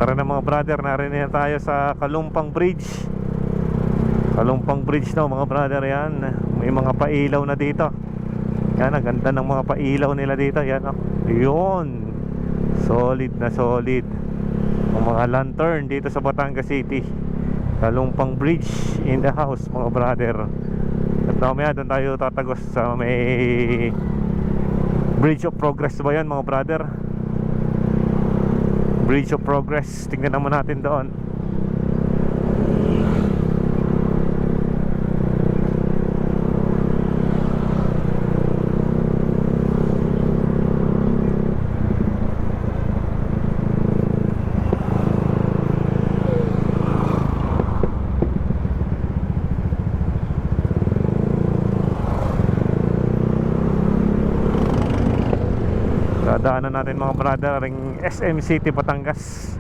Tara na mga brother, narinig na tayo sa Kalumpang Bridge. Kalumpang Bridge na mga brother, yan. May mga pailaw na dito. Yan, ang ganda ng mga pailaw nila dito. Yan, oh. Yun. Solid na solid. Ang mga lantern dito sa Batangas City. Kalumpang Bridge in the house mga brother. At mamaya doon tayo tatagos sa may Bridge of Progress ba yan mga brother? Bridge of Progress. Tingnan naman natin doon. Daanan natin mga brother ang SM City Batangas.